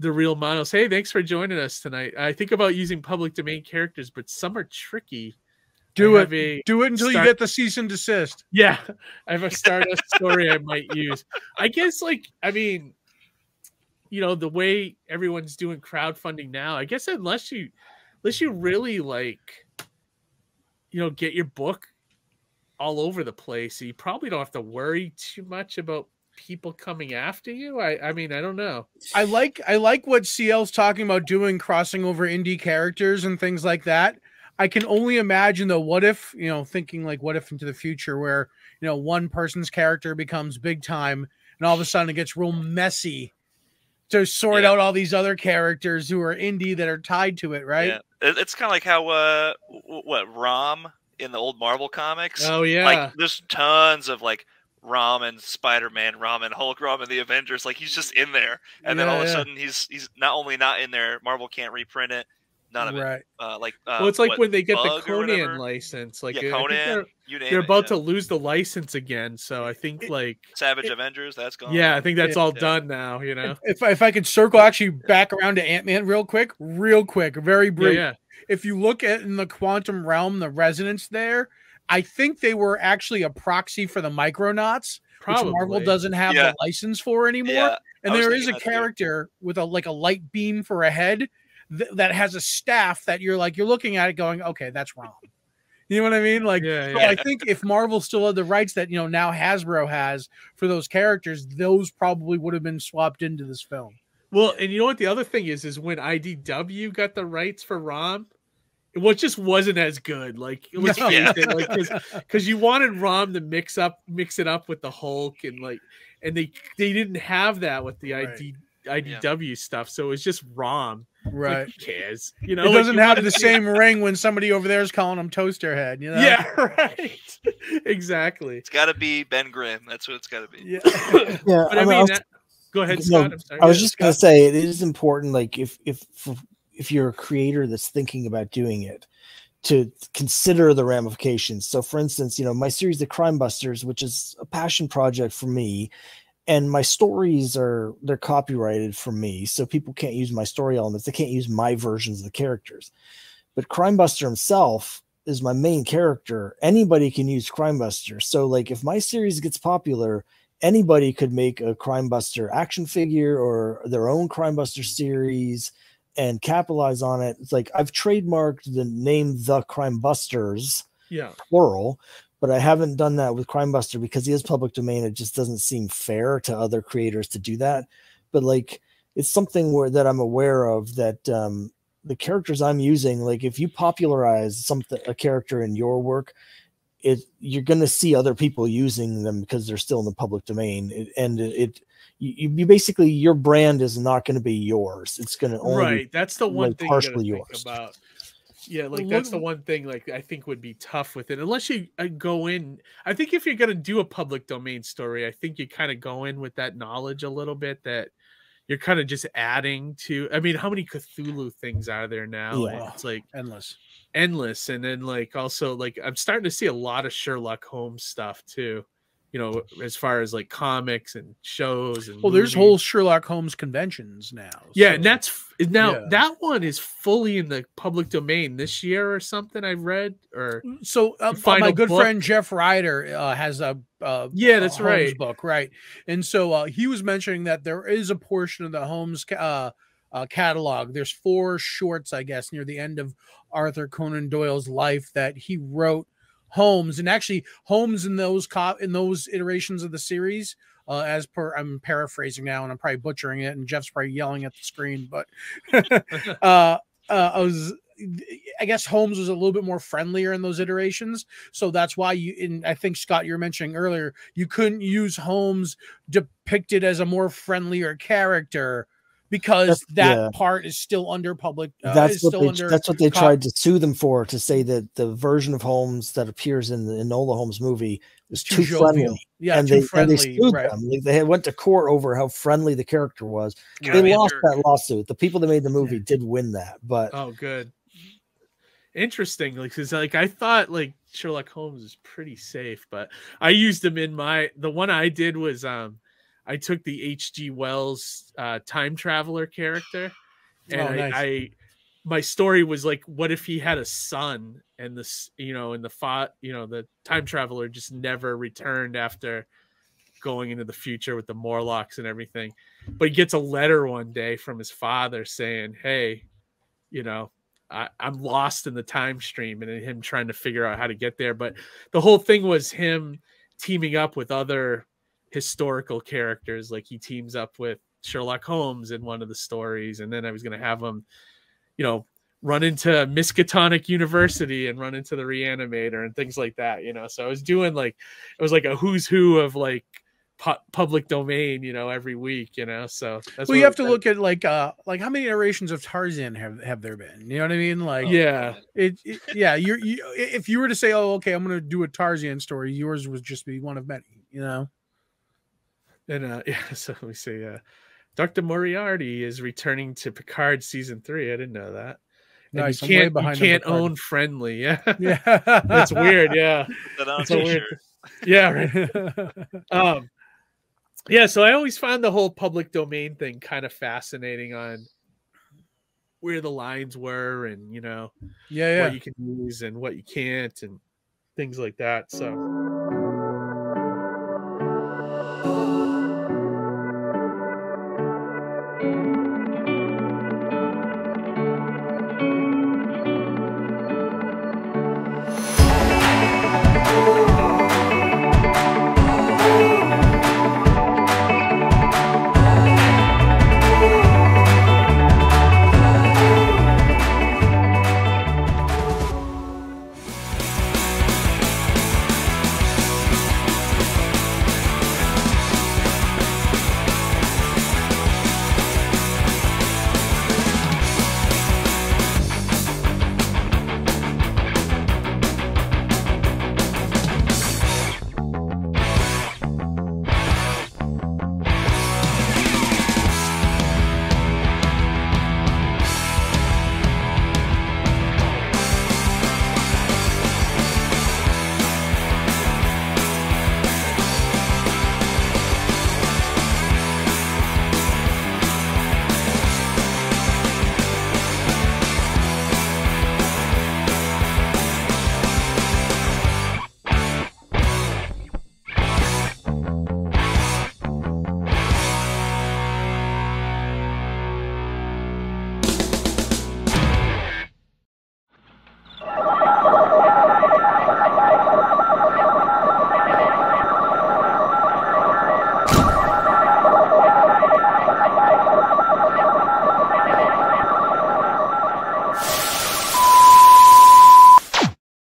the real Manos. Hey, thanks for joining us tonight. I think about using public domain characters, but some are tricky. Do it until you get the cease and desist. Yeah, I have a Stardust story I might use. I guess, like, I mean, you know, the way everyone's doing crowdfunding now, I guess unless you really, like, you know, get your book all over the place, you probably don't have to worry too much about people coming after you. I mean, I don't know. I like what CL's talking about doing, crossing over indie characters and things like that. I can only imagine, though, what if, you know, thinking like what if into the future where, you know, one person's character becomes big time and all of a sudden it gets real messy to sort out all these other characters who are indie that are tied to it, right? Yeah. It's kind of like how Rom in the old Marvel comics. Oh yeah, like there's tons of like Rom and Spider-Man, Rom and Hulk, Rom and the Avengers. Like he's just in there, and then all of a sudden he's not only not in there. Marvel can't reprint it. None of it. Well, it's like when they get the Conan license. Like Conan, they're about to lose the license again. So I think like Savage Avengers, that's gone. Yeah, I think that's all done now. You know, if I could circle actually back around to Ant-Man real quick, very brief. Yeah. If you look at in the quantum realm, the resonance there, I think they were actually a proxy for the Micronauts, which Marvel doesn't have the license for anymore. Yeah, and there is a character with a light beam for a head that has a staff that you're looking at it going, okay, that's wrong. You know what I mean? Like, I think if Marvel still had the rights that, you know, now Hasbro has for those characters, those probably would have been swapped into this film. Well, and you know what the other thing is when IDW got the rights for Rom, it just wasn't as good. Like, let's face it, like, because you wanted Rom to mix it up with the Hulk, and they didn't have that with the IDW stuff, so it was just Rom. Right? Like, who cares? You know, it doesn't have the same ring when somebody over there is calling him Toaster Head. You know? Yeah, right. Exactly. It's got to be Ben Grimm. That's what it's got to be. Yeah. But I mean, go ahead, Scott. I'm sorry. I was just going to say it is important. Like, if you're a creator that's thinking about doing it, to consider the ramifications. So, for instance, you know, my series, The Crime Busters, which is a passion project for me. And my stories they're copyrighted for me, so people can't use my story elements. They can't use my versions of the characters. But Crime Buster himself is my main character. Anybody can use Crime Buster. So, like, if my series gets popular, anybody could make a Crime Buster action figure or their own Crime Buster series and capitalize on it. It's like I've trademarked the name The Crime Busters, plural. But I haven't done that with Crime Buster because he is public domain. It just doesn't seem fair to other creators to do that. But like, it's something that I'm aware of that the characters I'm using, like if you popularize a character in your work, you're going to see other people using them because they're still in the public domain. You basically, your brand is not going to be yours. It's going to only That's the one thing partially you think about. Yeah, like that's the one thing like I think would be tough with it unless you go in. I think if you're going to do a public domain story, I think you kind of go in with that knowledge a little bit that you're kind of just adding to. I mean, how many Cthulhu things are there now? Yeah. It's like endless. And then like also like I'm starting to see a lot of Sherlock Holmes stuff too. You know, as far as like comics and shows and there's whole Sherlock Holmes conventions now. Yeah, and that one is fully in the public domain this year or something. I've read my good friend Jeff Ryder has a that's Holmes book, right? And so he was mentioning that there is a portion of the Holmes catalog. There's 4 shorts, I guess, near the end of Arthur Conan Doyle's life that he wrote. Holmes, and actually Holmes in those iterations of the series, as per, I'm paraphrasing now and I'm probably butchering it and Jeff's probably yelling at the screen, but I guess Holmes was a little bit more friendlier in those iterations. So that's why I think Scott, you're mentioning earlier, you couldn't use Holmes depicted as a more friendlier character because that part is still under public. That's what they tried to sue them for, to say that the version of Holmes that appears in the Enola Holmes movie was too friendly. Yeah, and too friendly. They sued them. They went to court over how friendly the character was. They lost that lawsuit. The people that made the movie did win that, but good. Interesting, because like I thought like Sherlock Holmes is pretty safe, but I used him in the one I did was I took the H.G. Wells time traveler character, and nice. my story was like, what if he had a son, and this, the time traveler just never returned after going into the future with the Morlocks and everything, but he gets a letter one day from his father saying, hey, I'm lost in the time stream, and him trying to figure out how to get there. But the whole thing was him teaming up with other historical characters. Like he teams up with Sherlock Holmes in one of the stories, and then I was going to have him, run into Miskatonic University and run into the Reanimator and things like that. So I was doing it was like a who's who of like public domain, every week, so that's you have to look at like how many iterations of Tarzan have there been, you know what I mean? Like, yeah, if you were to say, oh, okay, I'm going to do a Tarzan story, yours would just be one of many, and so let me see, Dr. Moriarty is returning to Picard season 3. I didn't know that. Nice. You can't own Friendly. Yeah. It's weird. Yeah. It's so weird. Yeah. Right. Yeah. So I always found the whole public domain thing kind of fascinating on where the lines were and, what you can use and what you can't and things like that. So.